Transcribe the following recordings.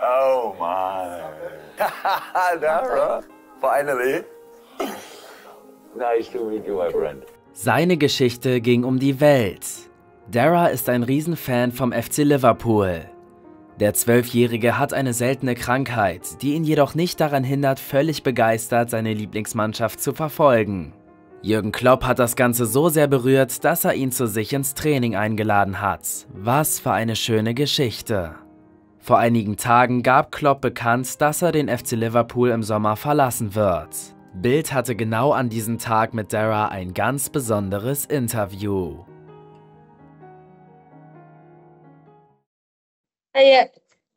Oh my. Dáire, finally. Nice to meet you, my friend. Seine Geschichte ging um die Welt. Dáire ist ein Riesenfan vom FC Liverpool. Der 12-Jährige hat eine seltene Krankheit, die ihn jedoch nicht daran hindert, völlig begeistert seine Lieblingsmannschaft zu verfolgen. Jürgen Klopp hat das Ganze so sehr berührt, dass er ihn zu sich ins Training eingeladen hat. Was für eine schöne Geschichte. Vor einigen Tagen gab Klopp bekannt, dass er den FC Liverpool im Sommer verlassen wird. Bild hatte genau an diesem Tag mit Dáire ein ganz besonderes Interview. Hey,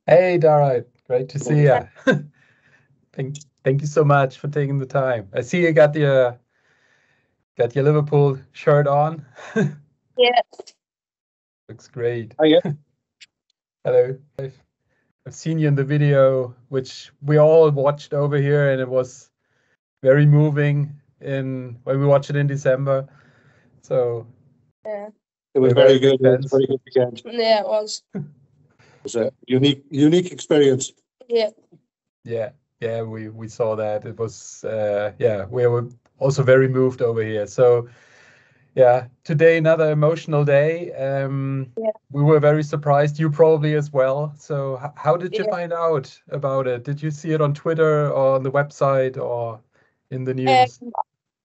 Hey, Dáire, great to see you. Thank you so much for taking the time. I see you got your Liverpool shirt on. yeah. Looks great. Oh, yeah. Hello. I've seen you in the video, which we all watched over here, and it was very moving when we watched it in December. So Yeah. It was We're very very good. good It was a very good weekend. Yeah, it was. It was a unique experience. Yeah. yeah, we saw that. It was we were also very moved over here. So yeah, today another emotional day. We were very surprised. You probably as well. So how did you find out about it? Did you see it on Twitter or on the website or in the news?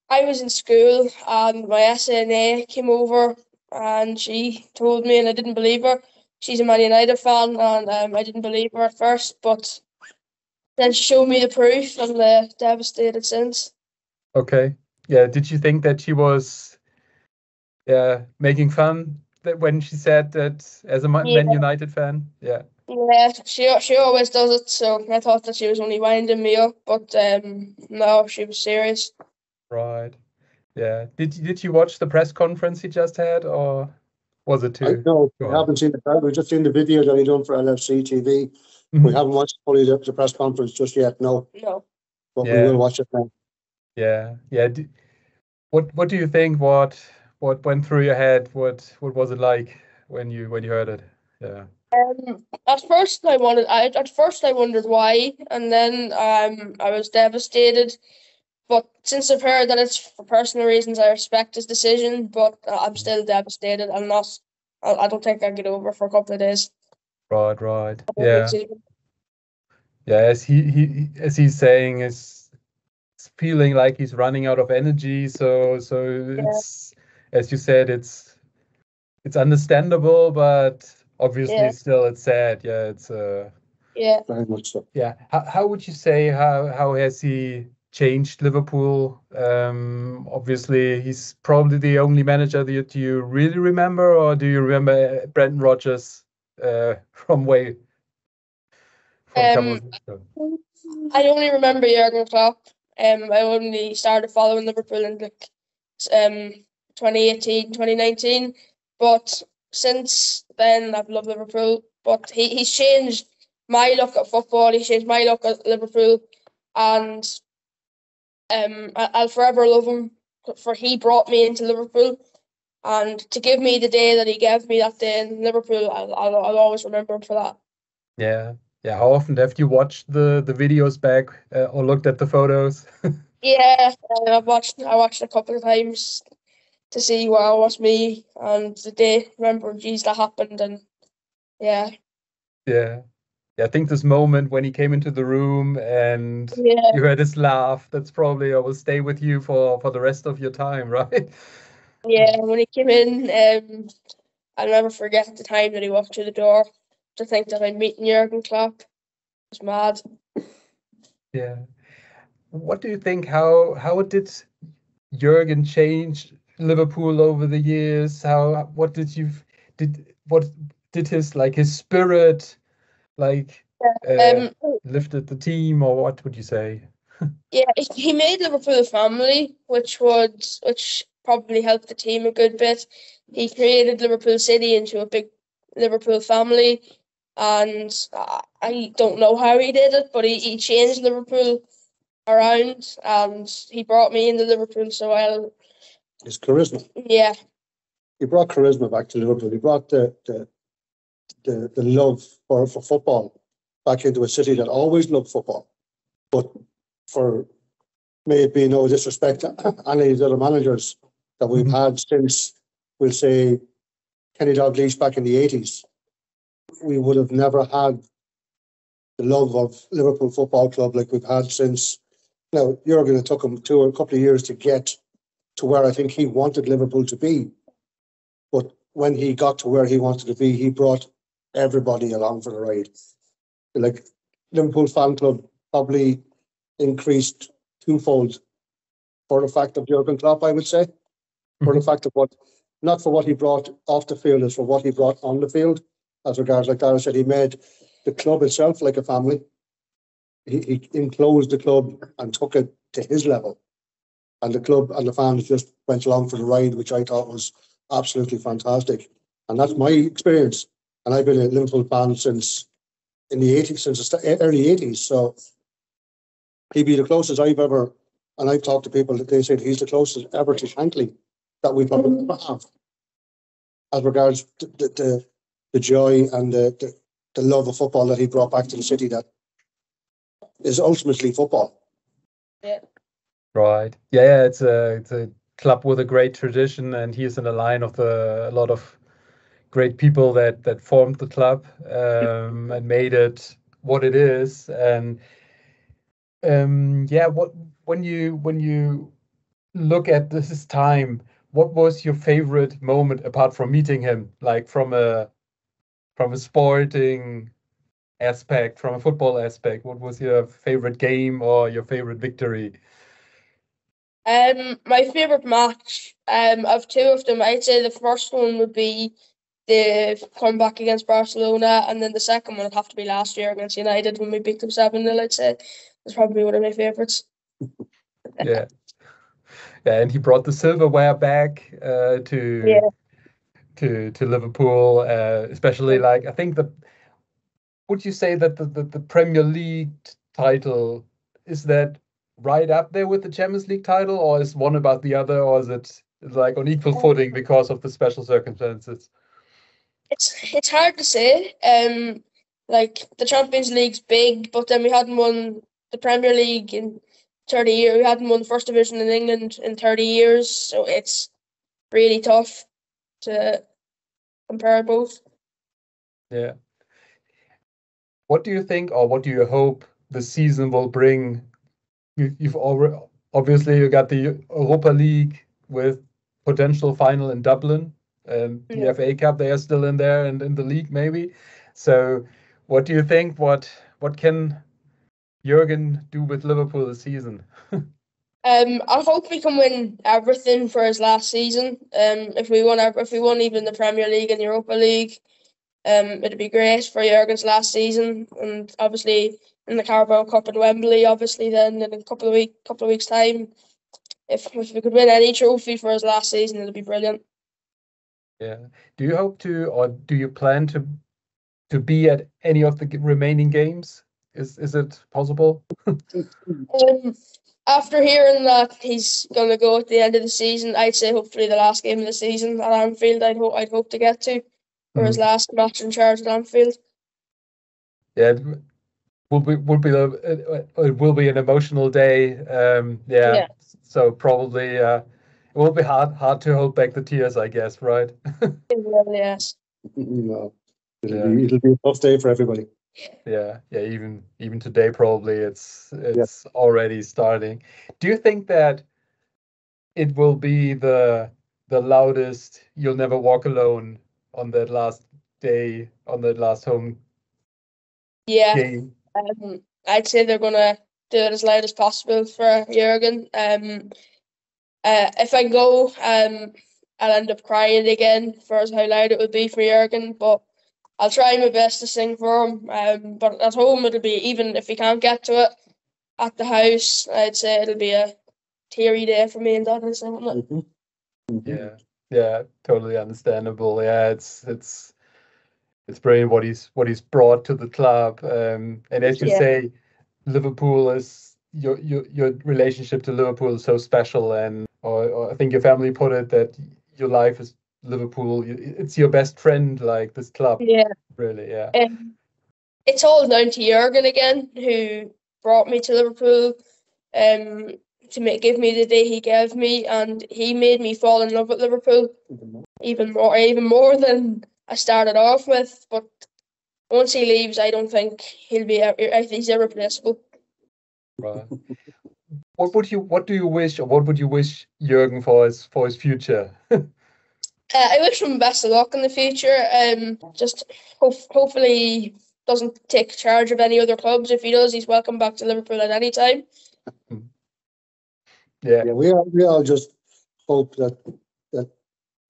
I was in school and my SNA came over and she told me, and I didn't believe her. She's a Man United fan, and I didn't believe her at first, but then she showed me the proof, and devastated since. Okay. Yeah. Did you think that she was making fun when she said that as a Man United fan? Yeah. Yeah, she always does it, so I thought that she was only winding me up, but no, she was serious. Right. Yeah. Did you watch the press conference he just had, or was it too? No, we haven't seen it. We've just seen the video that he done for LFC TV. We haven't watched fully the press conference just yet. No. But we will watch it now. Yeah. What do you think? What went through your head? What was it like when you heard it? Yeah. At first I wondered why, and then I was devastated. But since I've heard that it's for personal reasons, I respect his decision. But I'm still devastated. I don't think I'll get over for a couple of days. Right. Yeah. Yeah. As he's saying, it's feeling like he's running out of energy. So it's, as you said, it's understandable, but obviously still it's sad. Yeah. It's Very much so. Yeah. How would you say how has he changed Liverpool? Obviously, he's probably the only manager that you really remember, or do you remember Brendan Rodgers from way? I only remember Jürgen Klopp. I only started following Liverpool in 2018, 2019. But since then, I've loved Liverpool. But he's changed my look at football. He's changed my look at Liverpool, and I'll forever love him, for he brought me into Liverpool, and to give me the day that he gave me that day in Liverpool, I'll always remember him for that. Yeah. How often have you watched the videos back or looked at the photos? Yeah, I watched a couple of times to see, wow, what's me, and the day, remember, geez, that happened, and yeah. I think this moment when he came into the room and you heard his laugh, that's probably will stay with you for the rest of your time, right? Yeah, when he came in, I'll never forget the time that he walked through the door. To think that I'm meeting Jürgen Klopp, it was mad. Yeah. What do you think? How did Jürgen change Liverpool over the years? What did his spirit lifted the team, or what would you say? Yeah, he made Liverpool a family, which probably helped the team a good bit. He created Liverpool City into a big Liverpool family, and I don't know how he did it, but he changed Liverpool around, and he brought me into Liverpool so well. His charisma. Yeah. He brought charisma back to Liverpool. He brought the love for football back into a city that always loved football. But for, may it be no disrespect to any of the other managers that we've had since, we'll say, Kenny Dalglish back in the 80s, we would have never had the love of Liverpool Football Club like we've had since. Now, Jürgen, it took him a couple of years to get to where I think he wanted Liverpool to be. But when he got to where he wanted to be, he brought everybody along for the ride. Like, Liverpool fan club probably increased twofold for the fact of Jürgen Klopp, I would say. For the fact of what, not for what he brought off the field, it's for what he brought on the field. As regards, like Dáire said, he made the club itself like a family. He enclosed the club and took it to his level. And the club and the fans just went along for the ride, which I thought was absolutely fantastic. And that's my experience. And I've been a Liverpool fan since in the 80s, since the early 80s. So he'd be the closest I've ever, and I've talked to people that they said he's the closest ever to Shankly that we probably ever have. As regards the joy and the love of football that he brought back to the city, that is ultimately football. Yeah. Right. Yeah, it's a club with a great tradition, and he's in the line of a lot of great people that formed the club and made it what it is. And when you look at this time, what was your favorite moment apart from meeting him, like from a sporting aspect, from a football aspect? What was your favorite game or your favorite victory? My favorite match, of two of them, I'd say the first one would be the comeback against Barcelona, and then the second one would have to be last year against United when we beat them 7-0. I'd say that's probably one of my favorites. Yeah, and he brought the silverware back to Liverpool, especially like I think would you say that the Premier League title, is that right up there with the Champions League title, or is one about the other, or is it like on equal footing because of the special circumstances? It's hard to say. Like the Champions League's big, but then we hadn't won the Premier League in 30 years. We hadn't won the First Division in England in 30 years, so it's really tough to compare both. Yeah. What do you think, or what do you hope the season will bring? You've already, obviously you got the Europa League with potential final in Dublin, and the FA Cup, they are still in there, and in the league maybe. So what do you think? What can Jürgen do with Liverpool this season? I hope we can win everything for his last season. If we won even the Premier League and the Europa League, it'd be great for Jürgen's last season, and obviously in the Carabao Cup in Wembley, obviously then in a couple of weeks' time, if we could win any trophy for his last season, it'd be brilliant. Yeah. Do you hope to, or do you plan to be at any of the remaining games? Is it possible? After hearing that he's going to go at the end of the season, I'd say hopefully the last game of the season at Anfield, I'd hope to get to for his last match in charge at Anfield. Yeah, it will be an emotional day. Yeah. So probably it will be hard to hold back the tears, I guess, right? It really is. No, it'll be a tough day for everybody. Yeah. Even today probably it's already starting. Do you think that it will be the loudest "You'll Never Walk Alone" on that last day, on that last home game? I'd say they're gonna do it as loud as possible for Jürgen. If I go, I'll end up crying again for how loud it would be for Jürgen, but I'll try my best to sing for him. But at home it'll be, even if we can't get to it at the house, I'd say it'll be a teary day for me and Dad. Yeah, totally understandable. Yeah, it's brilliant what he's brought to the club. And as you say, Liverpool is your relationship to Liverpool is so special, and or I think your family put it that your life is Liverpool. It's your best friend, like this club. Yeah, really. Yeah. it's all down to Jürgen again, who brought me to Liverpool, to give me the day he gave me, and he made me fall in love with Liverpool even more than I started off with. But once he leaves, I don't think he's irreplaceable. Right. What do you wish, or what would you wish Jürgen for his future? I wish him best of luck in the future. Just hopefully he doesn't take charge of any other clubs. If he does, he's welcome back to Liverpool at any time. Yeah, we all just hope that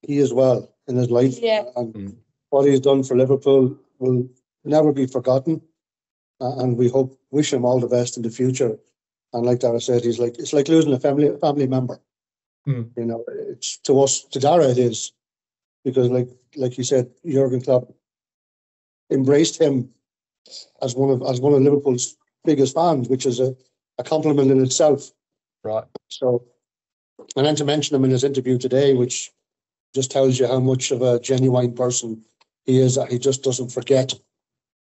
he is well in his life. Yeah. And what he's done for Liverpool will never be forgotten. And we wish him all the best in the future. And like Dáire said, it's like losing a family member. You know, it's to us, to Dáire it is, because like you said, Jürgen Klopp embraced him as one of Liverpool's biggest fans, which is a compliment in itself. Right. So, and then to mention him in his interview today, which just tells you how much of a genuine person he is, that he just doesn't forget,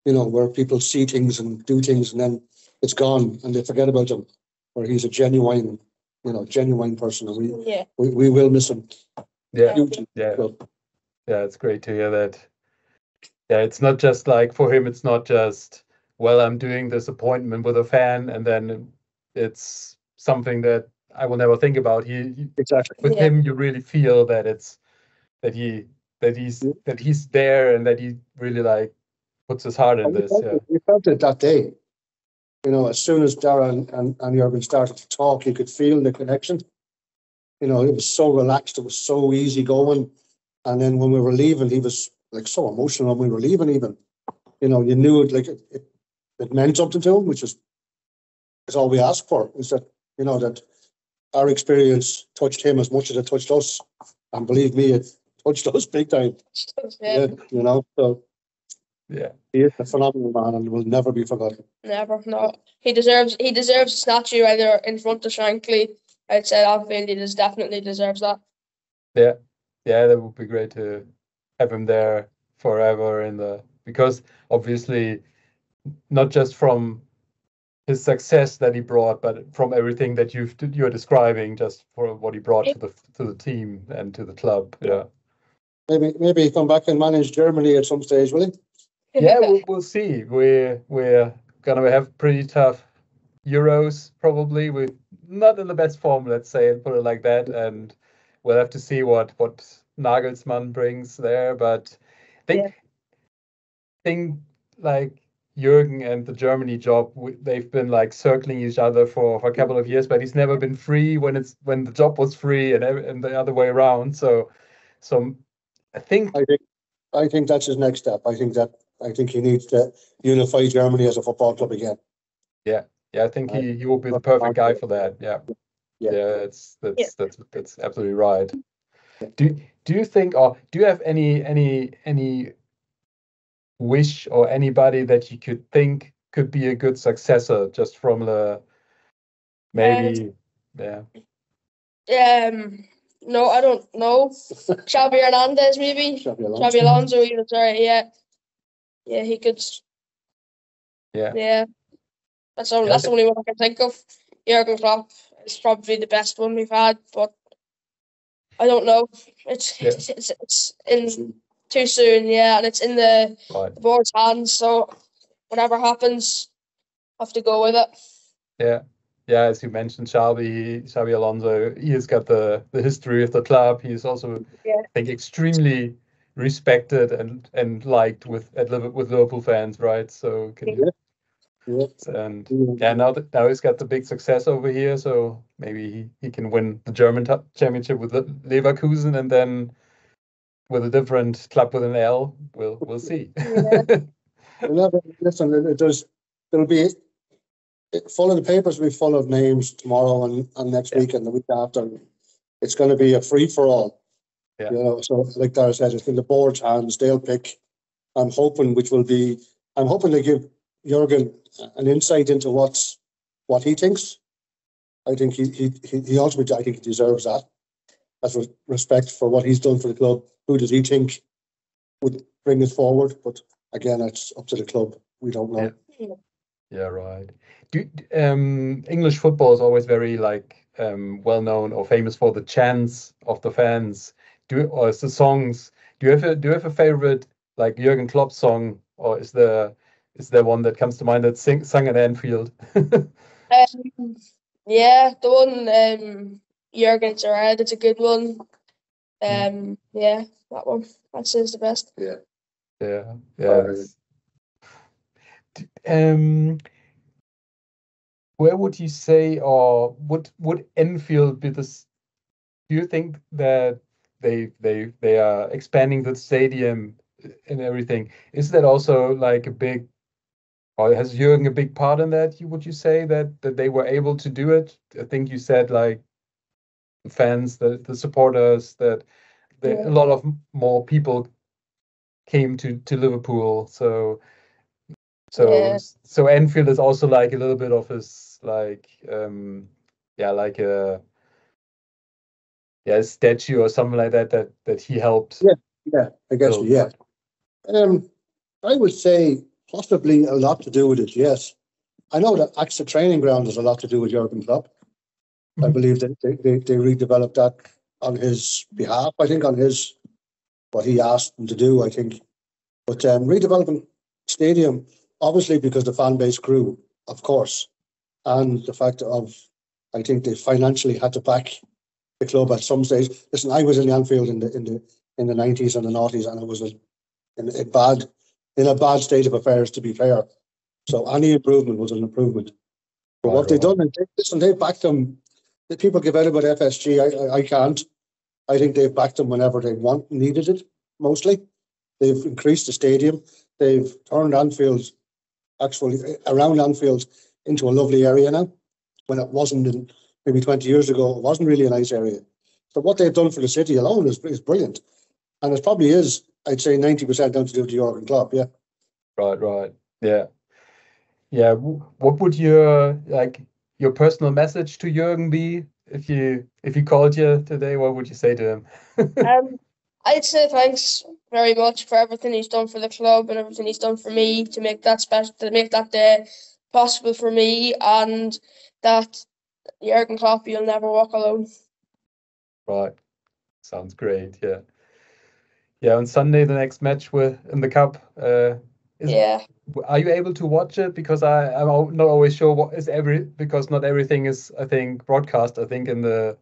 you know, where people see things and do things and then it's gone and they forget about him, where he's a genuine person, and we will miss him. Yeah. Yeah, it's great to hear that. Yeah, it's not just like, for him, it's not just, well, I'm doing this appointment with a fan and then it's something that I will never think about. Exactly. With him, you really feel that he's there and that he really like puts his heart in this. We felt it that day. You know, as soon as Dáire and Jürgen started to talk, you could feel the connection. You know, it was so relaxed, it was so easy going. And then when we were leaving, he was like so emotional when we were leaving even. You know, you knew it, like it meant something to him, which is all we asked for, is that, you know, that our experience touched him as much as it touched us. And believe me, it touched us big time. Yeah, you know, so yeah, he is a phenomenal man and will never be forgotten. Never, no. He deserves a statue either in front of Shankly outside Anfield. He definitely deserves that. Yeah, that would be great to have him there forever because obviously not just from his success that he brought, but from everything that you're describing, just for what he brought to the team and to the club. Yeah. Maybe come back and manage Germany at some stage, will he? Yeah, we'll see. We're gonna have pretty tough Euros probably. We're not in the best form, let's say, put it like that, and we'll have to see what Nagelsmann brings there. But I think like Jürgen and the Germany job, they've been like circling each other for a couple of years, but he's never been free when the job was free and the other way around. So I think that's his next step. I think he needs to unify Germany as a football club again. Yeah, I think he will be the perfect guy for that. Yeah, that's absolutely right. Do you think, or do you have any wish or anybody that you could think could be a good successor, just from the maybe? No, I don't know. Xavi Hernandez, maybe. Xabi Alonso, even, sorry, yeah, he could. Yeah. That's the only one I can think of. Jürgen Klopp is probably the best one we've had, but I don't know. It's in too soon, and it's in the board's hands. So whatever happens, I have to go with it. Yeah. As you mentioned, Xabi Alonso, he has got the history of the club. He's also, I think, extremely respected and liked with Liverpool fans, right? So now he's got the big success over here, so maybe he can win the German championship with Leverkusen, and then with a different club with an L, we'll see. Listen, there'll be full of the papers will be full of names tomorrow and next week and the week after. It's going to be a free for all. You know, so like Dáire said, it's in the board's hands. They'll pick. I'm hoping to give Jürgen an insight into what he thinks. I think he ultimately, I think he deserves that. As respect for what he's done for the club. Who does he think would bring us forward? But again, it's up to the club. we don't know. Yeah, right. English football is always very well known or famous for the chants of the fans. Or is the songs? Do you have a favorite like Jürgen Klopp song, or is there one that comes to mind that's sung at Anfield? Yeah, the one Jürgen's Werde, it's a good one. Yeah, that one. That says the best. Yeah. Where would you say, or would Enfield be this? Do you think that they are expanding the stadium and everything? Is that also like a big, or has Jürgen a big part in that? Would you say that they were able to do it? I think you said like the fans, the supporters, that a lot of more people came to Liverpool. So Enfield is also like a little bit of his like like a statue or something like that he helped. Yeah, I guess so, yeah. I would say possibly a lot to do with it, yes. I know that AXA training ground has a lot to do with Jurgen Klopp. I believe that they redeveloped that on his behalf, I think, on his what he asked them to do, I think. But redeveloping stadium, obviously because the fan base grew, of course, and the fact of, I think they financially had to back the club at some stage. Listen, I was in Anfield in the 90s and the noughties, and it was in a bad state of affairs, to be fair. So any improvement was an improvement. But what they've done, they backed them. The people give out about FSG. I can't. I think they've backed them whenever they needed it. Mostly, they've increased the stadium. They've turned Anfield, actually around Anfield, into a lovely area now. When it wasn't, maybe 20 years ago, it wasn't really a nice area. So what they've done for the city alone is brilliant, and it probably is, I'd say, 90% down to do with Jurgen Klopp. Yeah. Right. Yeah. What would your personal message to Jürgen be if he called you today? What would you say to him? I'd say thanks very much for everything he's done for the club and everything he's done for me to make that special, to make that day possible for me, and that Jürgen Klopp, you'll never walk alone. Right. Sounds great. Yeah. Yeah. On Sunday, the next match in the cup. Are you able to watch it? Because I'm not always sure because not everything is, I think, broadcast. I think in the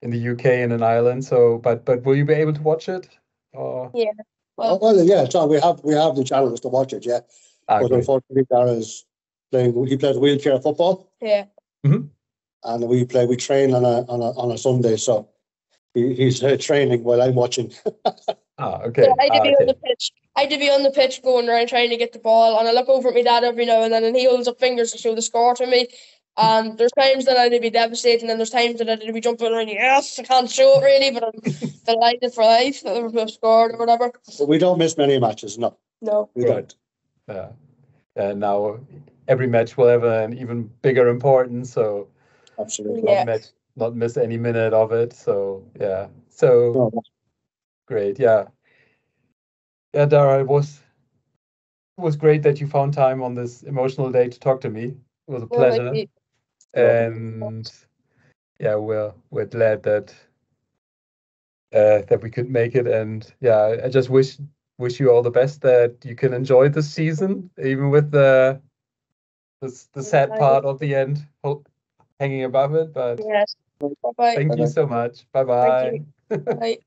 UK and in Ireland. So, but will you be able to watch it? Or? Yeah. Well, yeah. So we have the channels to watch it. Yeah. But unfortunately, Dáire he plays wheelchair football. Yeah. Mm-hmm. And we train on a Sunday, so he's training while I'm watching. Okay. Yeah, I do be on the pitch. I do be on the pitch going around trying to get the ball, and I look over at my dad every now and then, and he holds up fingers to show the score to me. And there's times that I'd be devastated, and there's times that I'd be jumping around. Yes, I can't show it really, but I'm delighted for life that Liverpool scored or whatever. But we don't miss many matches, no. No. We don't. Yeah. And now every match will have an even bigger importance. So absolutely, not miss any minute of it. So yeah. So great. Yeah. Yeah, Dáire, it was great that you found time on this emotional day to talk to me. It was a pleasure. And yeah, we're glad that we could make it. And yeah, I just wish you all the best, that you can enjoy the season, even with the sad part of the end hanging above it. But yes. Bye-bye. Thank you so much. Bye-bye. Bye.